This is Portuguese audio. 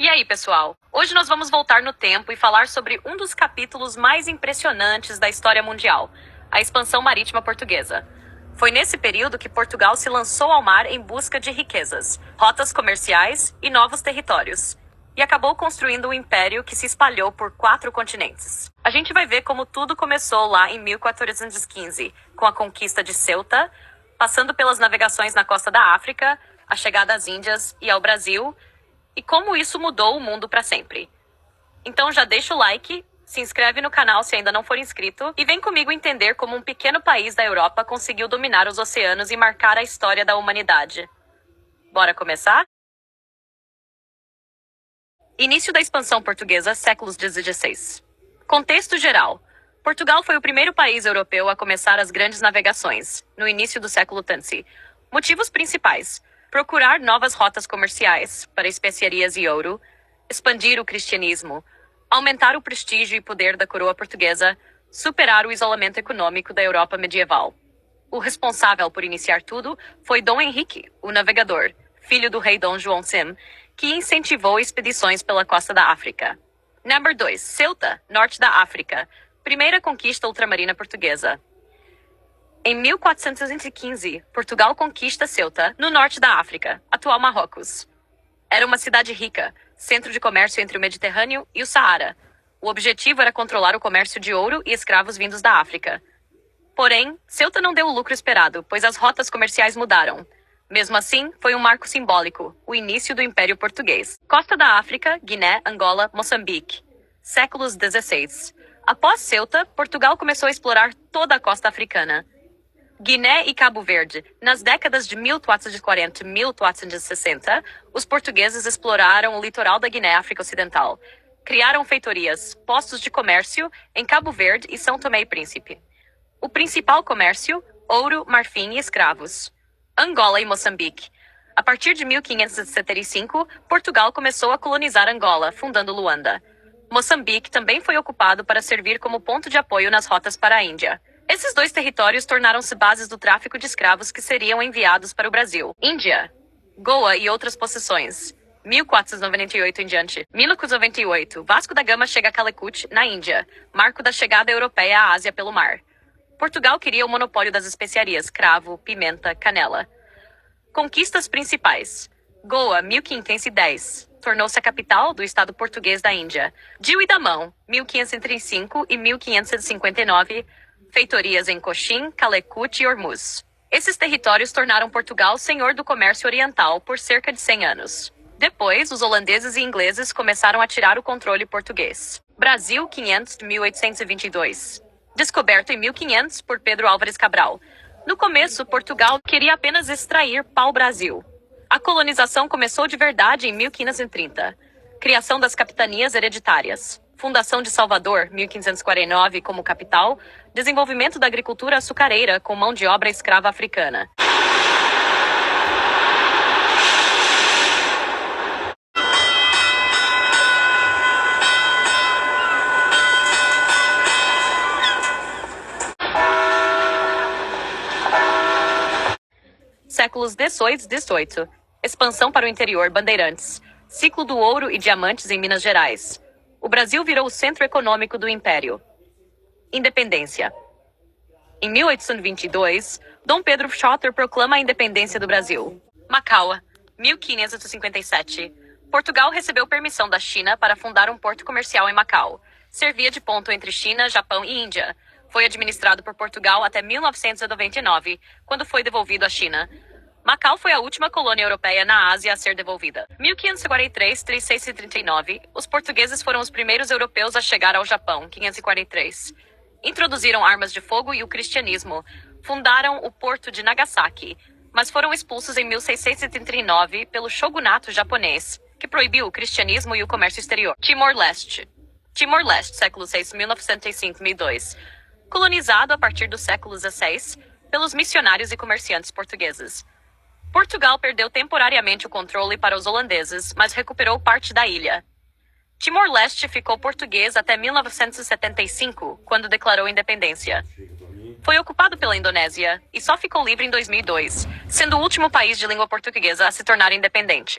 E aí, pessoal? Hoje nós vamos voltar no tempo e falar sobre um dos capítulos mais impressionantes da história mundial, a expansão marítima portuguesa. Foi nesse período que Portugal se lançou ao mar em busca de riquezas, rotas comerciais e novos territórios, e acabou construindo um império que se espalhou por 4 continentes. A gente vai ver como tudo começou lá em 1415, com a conquista de Ceuta, passando pelas navegações na costa da África, a chegada às Índias e ao Brasil, e como isso mudou o mundo para sempre. Então já deixa o like, se inscreve no canal se ainda não for inscrito e vem comigo entender como um pequeno país da Europa conseguiu dominar os oceanos e marcar a história da humanidade. Bora começar? Início da expansão portuguesa, séculos XVI. Contexto geral. Portugal foi o primeiro país europeu a começar as grandes navegações, no início do século XIII. Motivos principais: procurar novas rotas comerciais para especiarias e ouro, expandir o cristianismo, aumentar o prestígio e poder da coroa portuguesa, superar o isolamento econômico da Europa medieval. O responsável por iniciar tudo foi Dom Henrique, o navegador, filho do rei Dom João Sim, que incentivou expedições pela costa da África. Número 2. Ceuta, norte da África. Primeira conquista ultramarina portuguesa. Em 1415, Portugal conquista Ceuta, no norte da África, atual Marrocos. Era uma cidade rica, centro de comércio entre o Mediterrâneo e o Saara. O objetivo era controlar o comércio de ouro e escravos vindos da África. Porém, Ceuta não deu o lucro esperado, pois as rotas comerciais mudaram. Mesmo assim, foi um marco simbólico, o início do Império Português. Costa da África, Guiné, Angola, Moçambique. Séculos XVI. Após Ceuta, Portugal começou a explorar toda a costa africana. Guiné e Cabo Verde. Nas décadas de 1440 e 1460, os portugueses exploraram o litoral da Guiné, África Ocidental. Criaram feitorias, postos de comércio em Cabo Verde e São Tomé e Príncipe. O principal comércio: ouro, marfim e escravos. Angola e Moçambique. A partir de 1575, Portugal começou a colonizar Angola, fundando Luanda. Moçambique também foi ocupado para servir como ponto de apoio nas rotas para a Índia. Esses 2 territórios tornaram-se bases do tráfico de escravos que seriam enviados para o Brasil. Índia, Goa e outras possessões. 1498 em diante. 1598, Vasco da Gama chega a Calicut, na Índia, marco da chegada europeia à Ásia pelo mar. Portugal queria o monopólio das especiarias, cravo, pimenta, canela. Conquistas principais. Goa, 1510. Tornou-se a capital do estado português da Índia. Dio e Damão, 1535 e 1559. Feitorias em Cochin, Calicut e Hormuz. Esses territórios tornaram Portugal senhor do comércio oriental por cerca de 100 anos. Depois, os holandeses e ingleses começaram a tirar o controle português. Brasil, 500-1822. Descoberto em 1500 por Pedro Álvares Cabral. No começo, Portugal queria apenas extrair pau-brasil. A colonização começou de verdade em 1530. Criação das capitanias hereditárias. Fundação de Salvador, 1549, como capital. Desenvolvimento da agricultura açucareira com mão de obra escrava africana. Séculos XVIII. Expansão para o interior, Bandeirantes. Ciclo do ouro e diamantes em Minas Gerais. O Brasil virou o centro econômico do Império. Independência. Em 1822, Dom Pedro Chotter proclama a independência do Brasil. Macau, 1557. Portugal recebeu permissão da China para fundar um porto comercial em Macau. Servia de ponto entre China, Japão e Índia. Foi administrado por Portugal até 1999, quando foi devolvido à China. Macau foi a última colônia europeia na Ásia a ser devolvida. 1543, 1639, os portugueses foram os primeiros europeus a chegar ao Japão, 543. Introduziram armas de fogo e o cristianismo. Fundaram o porto de Nagasaki, mas foram expulsos em 1639 pelo shogunato japonês, que proibiu o cristianismo e o comércio exterior. Timor-Leste. Timor-Leste, século VI, 1905-2002. Colonizado a partir do século XVI pelos missionários e comerciantes portugueses. Portugal perdeu temporariamente o controle para os holandeses, mas recuperou parte da ilha. Timor-Leste ficou português até 1975, quando declarou independência. Foi ocupado pela Indonésia e só ficou livre em 2002, sendo o último país de língua portuguesa a se tornar independente.